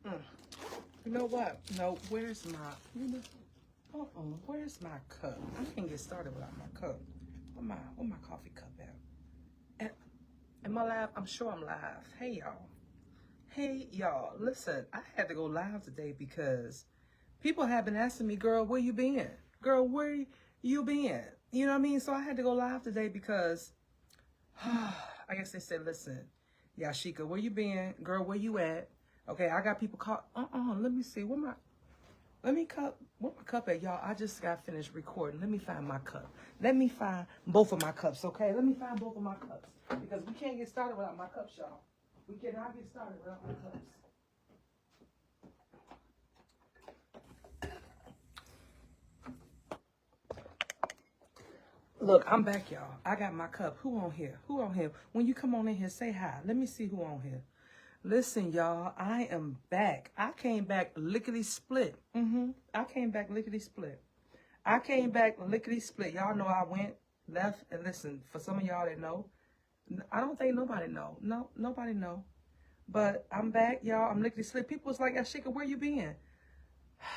Mm. You know what? No, where's my, where's my cup? I can't get started without my cup. Where my coffee cup at? Am I live? I'm sure I'm live. Hey y'all, listen, I had to go live today because people have been asking me, girl, where you been? Girl, where you been? You know what I mean? So I had to go live today because I guess they said, listen, Yashika, where you been? Girl, where you at? Okay, I got people call. Let me see. Where my cup at, y'all? I just got finished recording. Let me find my cup. Let me find both of my cups, okay? Let me find both of my cups. Because we can't get started without my cups, y'all. We cannot get started without my cups. Look, I'm back, y'all. I got my cup. Who on here? Who on here? When you come on in here, say hi. Let me see who on here. Listen, y'all, I am back. I came back lickety split. I came back lickety split. Y'all know I went left and listen. For some of y'all that know, I don't think nobody know. No, nobody know. But I'm back, y'all. I'm lickety split. People was like, Ashika, where you been?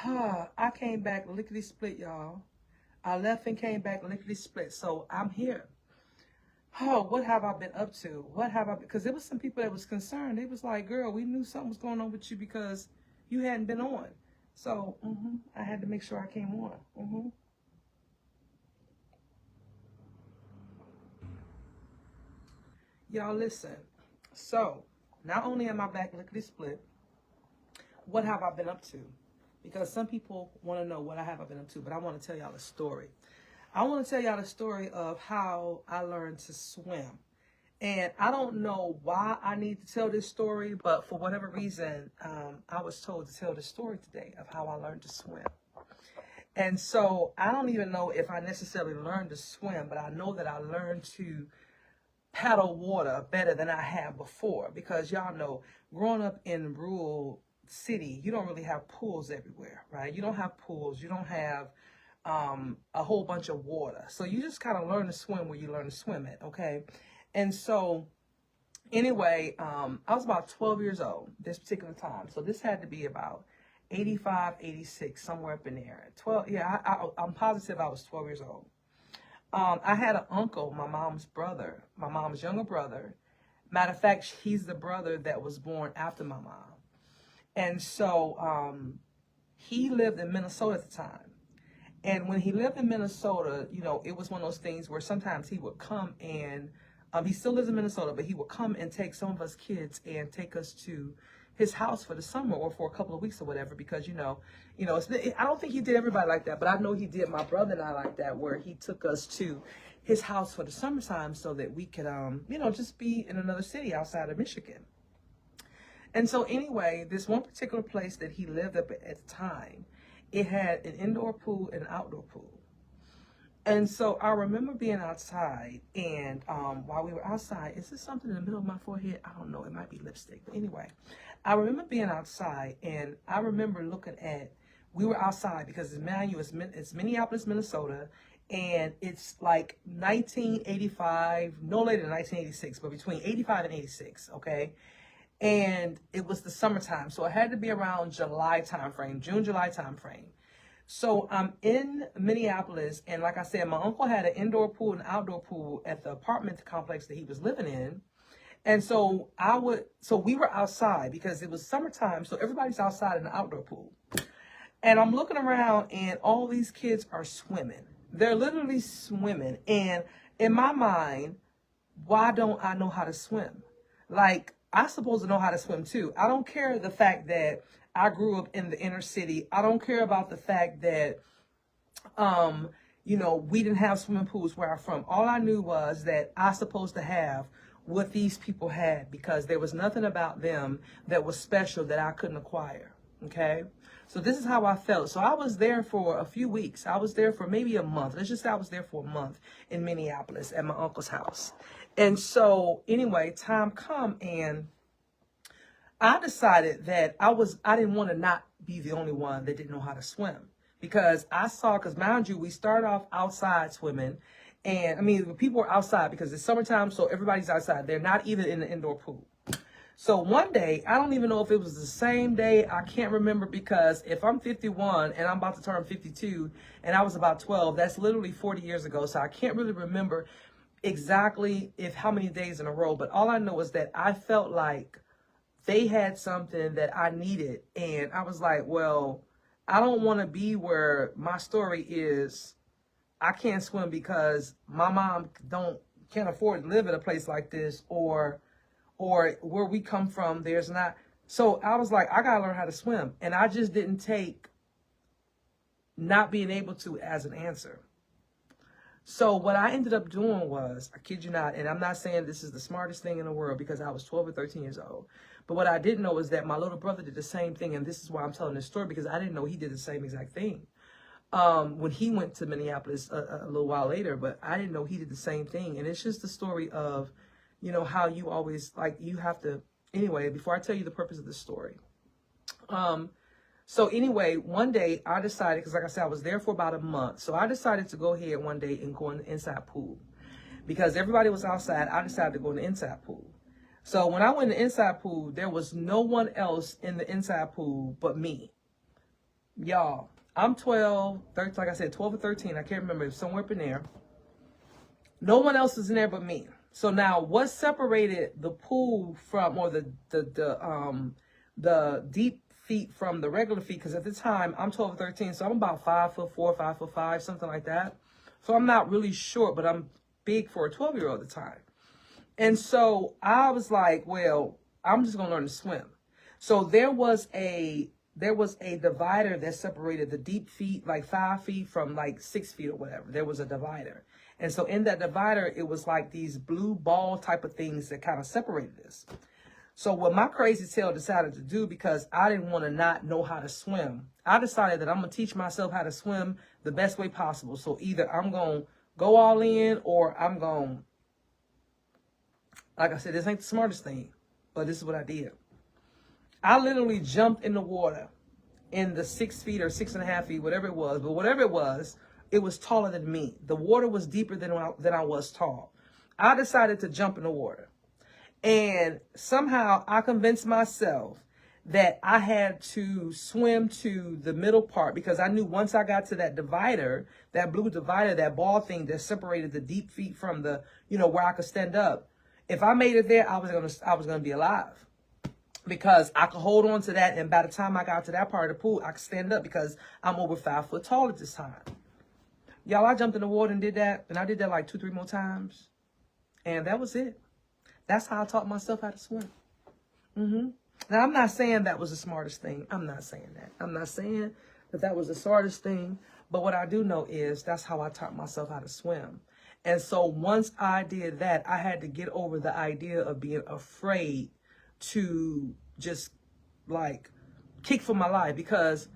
I came back lickety split, y'all. I left and came back lickety split. So I'm here. Oh, what have I been up to? Because there was some people that was concerned. They was like, girl, we knew something was going on with you because you hadn't been on. So I had to make sure I came on. Y'all listen. So not only am I back lickety split, what have I been up to? Because some people want to know what I have been up to, but I want to tell y'all a story. I want to tell y'all the story of how I learned to swim. And I don't know why I need to tell this story, but for whatever reason, I was told to tell this story today of how I learned to swim. And so I don't even know if I necessarily learned to swim, but I know that I learned to paddle water better than I have before. Because y'all know, growing up in rural city, you don't really have pools everywhere, right? You don't have pools. You don't have a whole bunch of water. So you just kind of learn to swim where you learn to swim at, okay? And so anyway, I was about 12 years old this particular time. So this had to be about 85, 86, somewhere up in there. 12, yeah, I'm positive I was 12 years old. I had an uncle, my mom's brother, my mom's younger brother. Matter of fact, he's the brother that was born after my mom. And so he lived in Minnesota at the time. And when he lived in Minnesota, you know, it was one of those things where sometimes he would come and, he still lives in Minnesota, but he would come and take some of us kids and take us to his house for the summer or for a couple of weeks or whatever, because, you know, I don't think he did everybody like that, but I know he did my brother and I like that, where he took us to his house for the summertime so that we could, you know, just be in another city outside of Michigan. And so anyway, this one particular place that he lived up at the time, it had an indoor pool and an outdoor pool. And so I remember being outside, and while we were outside, is this something in the middle of my forehead? I don't know. It might be lipstick. But anyway, I remember being outside, and I remember looking at, we were outside because it's Minneapolis, Minnesota, and it's like 1985, no later than 1986, but between 85 and 86, okay? And it was the summertime, so it had to be around July timeframe, June, July timeframe. So I'm in Minneapolis, and like I said, my uncle had an indoor pool and outdoor pool at the apartment complex that he was living in. And so we were outside because it was summertime, so everybody's outside in the outdoor pool. And I'm looking around, and all these kids are swimming. They're literally swimming. And in my mind, why don't I know how to swim? Like, I'm supposed to know how to swim too. I don't care the fact that I grew up in the inner city. I don't care about the fact that, you know, we didn't have swimming pools where I'm from. All I knew was that I supposed to have what these people had, because there was nothing about them that was special that I couldn't acquire. Okay. So this is how I felt. So I was there for a few weeks. I was there for maybe a month. Let's just say I was there for a month in Minneapolis at my uncle's house. And so anyway, time come, and I decided that I didn't want to not be the only one that didn't know how to swim, because mind you, we started off outside swimming, and I mean, people are outside because it's summertime, so everybody's outside. They're not even in the indoor pool. So one day, I don't even know if it was the same day. I can't remember, because if I'm 51 and I'm about to turn 52 and I was about 12, that's literally 40 years ago. So I can't really remember exactly if how many days in a row. But all I know is that I felt like they had something that I needed. And I was like, well, I don't want to be where my story is I can't swim because my mom can't afford to live at a place like this, or where we come from, there's not. So I was like, I gotta learn how to swim. And I just didn't take not being able to as an answer. So what I ended up doing was, I kid you not, and I'm not saying this is the smartest thing in the world because I was 12 or 13 years old. But what I didn't know is that my little brother did the same thing. And this is why I'm telling this story, because I didn't know he did the same exact thing. When he went to Minneapolis a little while later, but I didn't know he did the same thing. And it's just the story of, you know, how you always, like, you have to, anyway, before I tell you the purpose of the story. So anyway, one day I decided, because like I said, I was there for about a month. So I decided to go ahead one day and go in the inside pool. Because everybody was outside, I decided to go in the inside pool. So when I went in the inside pool, there was no one else in the inside pool but me. Y'all, I'm 12, 13, like I said, 12 or 13. I can't remember, somewhere up in there. No one else is in there but me. So now what separated the pool from, or the deep feet from the regular feet, because at the time I'm 12 or 13, so I'm about 5'4", 5'5", something like that. So I'm not really short, but I'm big for a 12-year-old at the time. And so I was like, well, I'm just gonna learn to swim. So there was a divider that separated the deep feet, like 5 feet, from like 6 feet or whatever. There was a divider. And so in that divider, it was like these blue ball type of things that kind of separated us. So what my crazy tail decided to do, because I didn't want to not know how to swim, I decided that I'm going to teach myself how to swim the best way possible. So either I'm going to go all in, or I'm going to, like I said, this ain't the smartest thing, but this is what I did. I literally jumped in the water in the 6 feet or 6.5 feet, whatever it was. But whatever it was taller than me. The water was deeper than I was tall. I decided to jump in the water. And somehow I convinced myself that I had to swim to the middle part, because I knew once I got to that divider, that blue divider, that ball thing that separated the deep feet from the, you know, where I could stand up. If I made it there, I was gonna be alive, because I could hold on to that, and by the time I got to that part of the pool, I could stand up, because I'm over 5 foot tall at this time. Y'all, I jumped in the water and did that, and I did that like 2-3 more times, and that was it. That's how I taught myself how to swim. Now, I'm not saying that was the smartest thing. I'm not saying that. I'm not saying that that was the smartest thing, but what I do know is that's how I taught myself how to swim. And so once I did that, I had to get over the idea of being afraid to just like kick for my life, because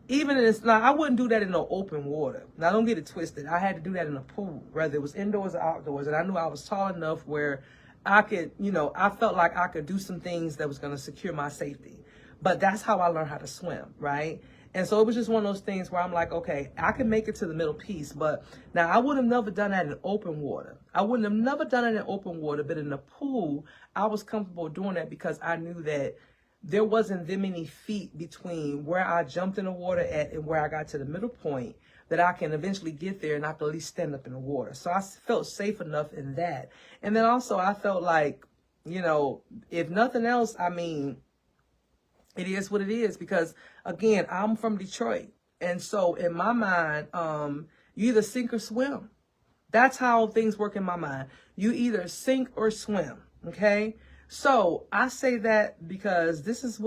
even in this, now I wouldn't do that in no open water. Now don't get it twisted. I had to do that in a pool, whether it was indoors or outdoors. And I knew I was tall enough where I could, you know, I felt like I could do some things that was going to secure my safety. But that's how I learned how to swim, right? And so it was just one of those things where I'm like, okay, I can make it to the middle piece. But now I would have never done that in open water. I wouldn't have never done it in open water. But in the pool, I was comfortable doing that, because I knew that there wasn't that many feet between where I jumped in the water at and where I got to the middle point, that I can eventually get there and I can at least stand up in the water. So I felt safe enough in that. And then also I felt like, you know, if nothing else, I mean, it is what it is, because again, I'm from Detroit. And so in my mind, you either sink or swim. That's how things work in my mind. You either sink or swim. Okay. So I say that because this is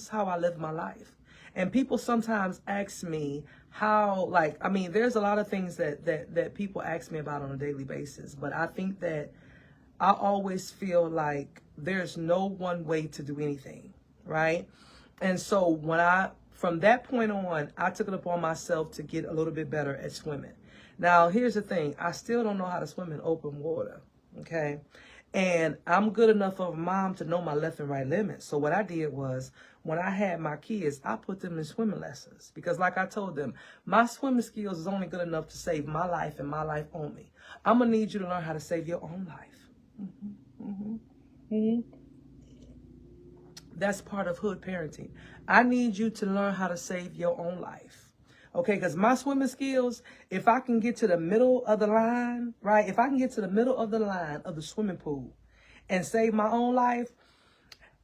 how I live my life. And people sometimes ask me how, like, I mean, there's a lot of things that people ask me about on a daily basis, but I think that I always feel like there's no one way to do anything, right? And so from that point on, I took it upon myself to get a little bit better at swimming. Now, here's the thing. I still don't know how to swim in open water, okay? And I'm good enough of a mom to know my left and right limits. So what I did was, when I had my kids, I put them in swimming lessons. Because like I told them, my swimming skills is only good enough to save my life and my life only. I'm going to need you to learn how to save your own life. That's part of hood parenting. I need you to learn how to save your own life. Okay, because my swimming skills, if I can get to the middle of the line, right? If I can get to the middle of the line of the swimming pool and save my own life,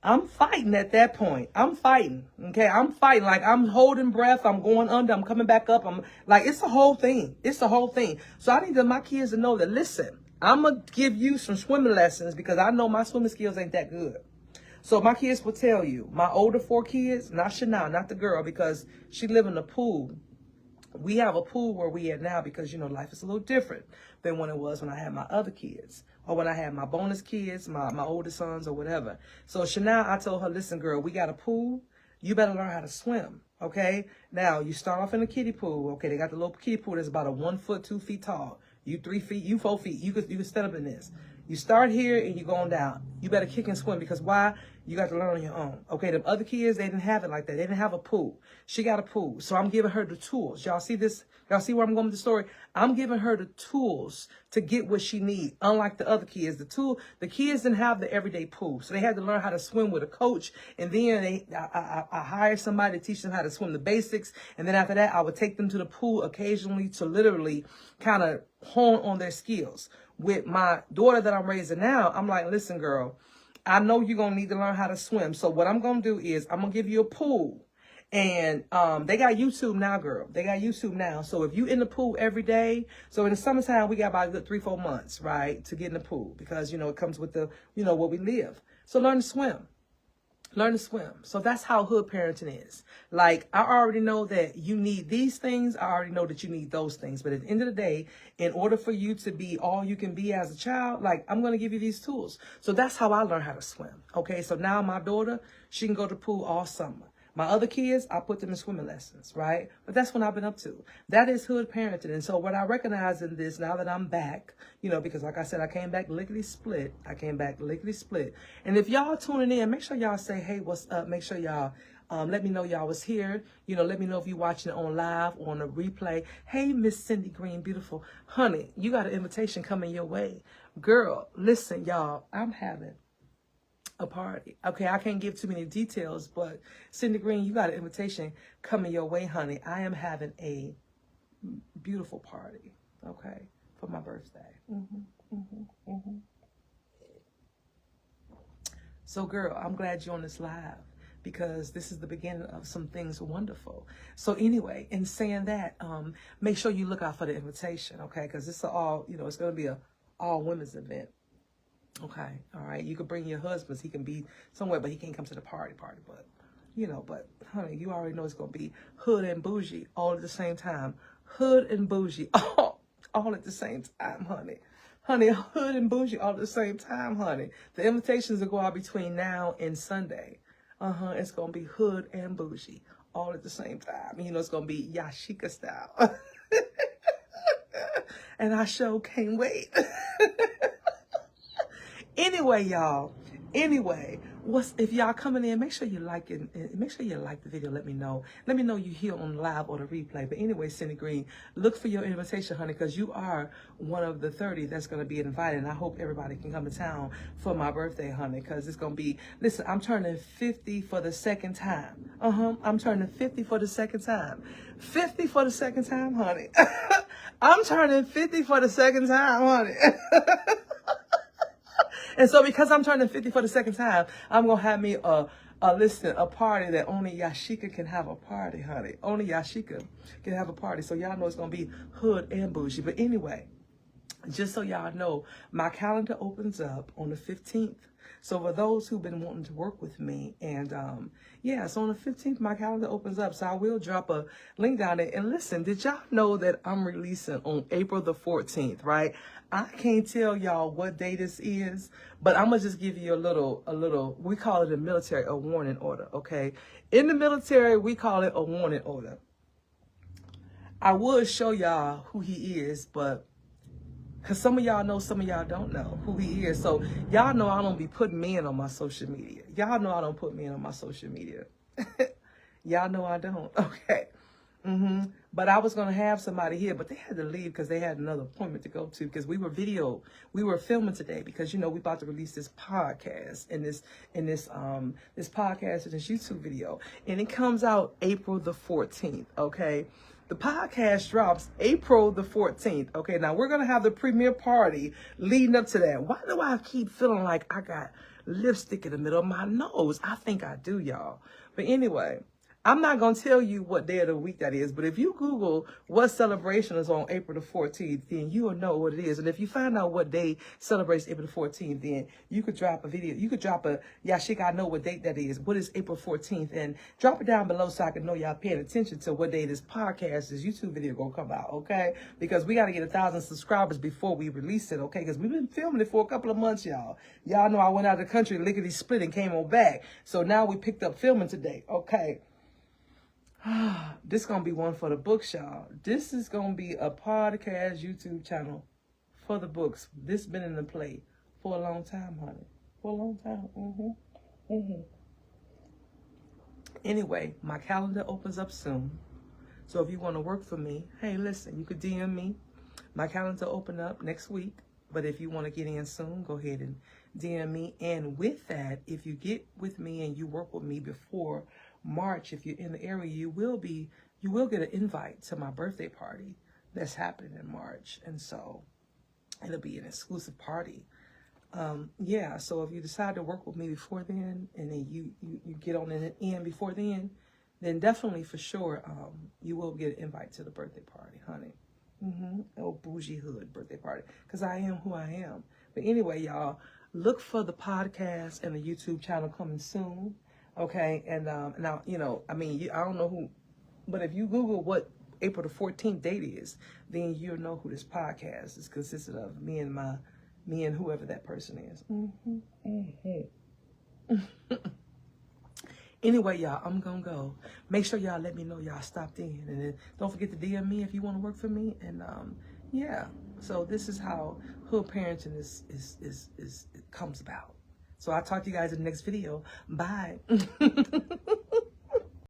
I'm fighting at that point. I'm fighting. Okay. I'm fighting. Like I'm holding breath. I'm going under. I'm coming back up. I'm like, it's the whole thing. It's the whole thing. So I need my kids to know that, listen, I'm going to give you some swimming lessons because I know my swimming skills ain't that good. So my kids will tell you, my older 4 kids, not Shania, not the girl, because she live in the pool. We have a pool where we at now because, you know, life is a little different than when it was when I had my other kids or when I had my bonus kids, my older sons or whatever. So Shania, I told her, listen, girl, we got a pool. You better learn how to swim. Okay. Now you start off in a kiddie pool. Okay. They got the little kiddie pool that's about a 1 foot, 2 feet tall. You 3 feet, you 4 feet. You could stand up in this. You start here and you're going down. You better kick and swim because why? You got to learn on your own. Okay, the other kids, they didn't have it like that. They didn't have a pool. She got a pool. So I'm giving her the tools. Y'all see this? Y'all see where I'm going with the story? I'm giving her the tools to get what she needs. Unlike the other kids, the kids didn't have the everyday pool. So they had to learn how to swim with a coach. And then I hired somebody to teach them how to swim the basics. And then after that, I would take them to the pool occasionally to literally kind of hone on their skills. With my daughter that I'm raising now, I'm like, listen, girl, I know you're going to need to learn how to swim. So what I'm going to do is I'm going to give you a pool. And they got YouTube now, girl. They got YouTube now. So if you in the pool every day, so in the summertime, we got about a good 3-4 months, right, to get in the pool. Because, you know, it comes with the, you know, where we live. So learn to swim. Learn to swim. So that's how hood parenting is. Like, I already know that you need these things. I already know that you need those things. But at the end of the day, in order for you to be all you can be as a child, like, I'm going to give you these tools. So that's how I learned how to swim. Okay. So now my daughter, she can go to the pool all summer. My other kids, I put them in swimming lessons, right? But that's what I've been up to. That is hood parenting. And so what I recognize in this, now that I'm back, you know, because like I said, I came back lickety-split. And if y'all tuning in, make sure y'all say, hey, what's up? Make sure y'all let me know y'all was here. You know, let me know if you're watching it on live or on a replay. Hey, Miss Cindy Green, beautiful. Honey, you got an invitation coming your way. Girl, listen, y'all, I'm having a party. Okay, I can't give too many details, but Cindy Green, you got an invitation coming your way, honey. I am having a beautiful party, okay, for my birthday. So, girl, I'm glad you're on this live because this is the beginning of some things wonderful. So anyway, in saying that, make sure you look out for the invitation, okay, because it's all, you know, it's going to be a all women's event. Okay, all right. You could bring your husbands. He can be somewhere, but he can't come to the party. But, you know, but, honey, you already know it's going to be hood and bougie all at the same time. Hood and bougie all at the same time, honey. Honey, hood and bougie all at the same time, honey. The invitations will go out between now and Sunday. It's going to be hood and bougie all at the same time. You know, it's going to be Yashika style. And I sure can't wait. Anyway, y'all. Anyway, if y'all coming in, make sure you like it. Make sure you like the video. Let me know. Let me know you here on live or the replay. But anyway, Cindy Green, look for your invitation, honey, because you are one of the 30 that's going to be invited. And I hope everybody can come to town for my birthday, honey, because it's going to be, listen, I'm turning 50 for the second time. I'm turning 50 for the second time. 50 for the second time, honey. I'm turning 50 for the second time, honey. And so because I'm turning 50 for the second time, I'm going to have me a party that only Yashika can have a party, honey. Only Yashika can have a party. So y'all know it's going to be hood and bougie. But anyway, just so y'all know, my calendar opens up on the 15th. So for those who've been wanting to work with me, and yeah, so on the 15th, my calendar opens up. So I will drop a link down there. And listen, did y'all know that I'm releasing on April the 14th, right? I can't tell y'all what day this is, but I'm going to just give you a little, we call it a military, a warning order, okay? In the military, we call it a warning order. I would show y'all who he is, but because some of y'all know, some of y'all don't know who he is. So y'all know I don't be putting men on my social media. Y'all know I don't put men on my social media. Y'all know I don't, okay? But I was going to have somebody here, but they had to leave because they had another appointment to go to, because we were filming today, because, you know, we about to release this podcast and this podcast and this YouTube video, and it comes out April the 14th. Okay. The podcast drops April the 14th. Okay. Now we're going to have the premiere party leading up to that. Why do I keep feeling like I got lipstick in the middle of my nose? I think I do, y'all. But anyway, I'm not going to tell you what day of the week that is, but if you Google what celebration is on April the 14th, then you will know what it is. And if you find out what day celebrates April the 14th, then you could drop a video. You could drop a, Yashika, I know what date that is. What is April 14th? And drop it down below so I can know y'all paying attention to what day this podcast, this YouTube video going to come out, okay? Because we got to get 1,000 subscribers before we release it, okay? Because we've been filming it for a couple of months, y'all. Y'all know I went out of the country, lickety split, and came on back. So now we picked up filming today, okay? This gonna be one for the books, y'all. This is gonna be a podcast YouTube channel for the books. This been in the play for a long time, honey. For a long time. Anyway, my calendar opens up soon. So if you want to work for me, hey, listen, you could DM me. My calendar open up next week. But if you want to get in soon, go ahead and DM me. And with that, if you get with me and you work with me before March, if you're in the area, you will get an invite to my birthday party that's happening in March. And so it'll be an exclusive party. Yeah, so if you decide to work with me before then, and then you get on an end before then definitely for sure you will get an invite to the birthday party, honey. Oh, bougie hood birthday party, because I am who I am. But anyway, y'all, look for the podcast and the YouTube channel coming soon. Okay, and now, you know, I mean, I don't know who, but if you Google what April the 14th date is, then you'll know who this podcast is consisted of, me and whoever that person is. Anyway, y'all, I'm gonna go. Make sure y'all let me know y'all stopped in, and then don't forget to DM me if you want to work for me. And yeah, so this is how hood parenting is comes about. So I'll talk to you guys in the next video. Bye.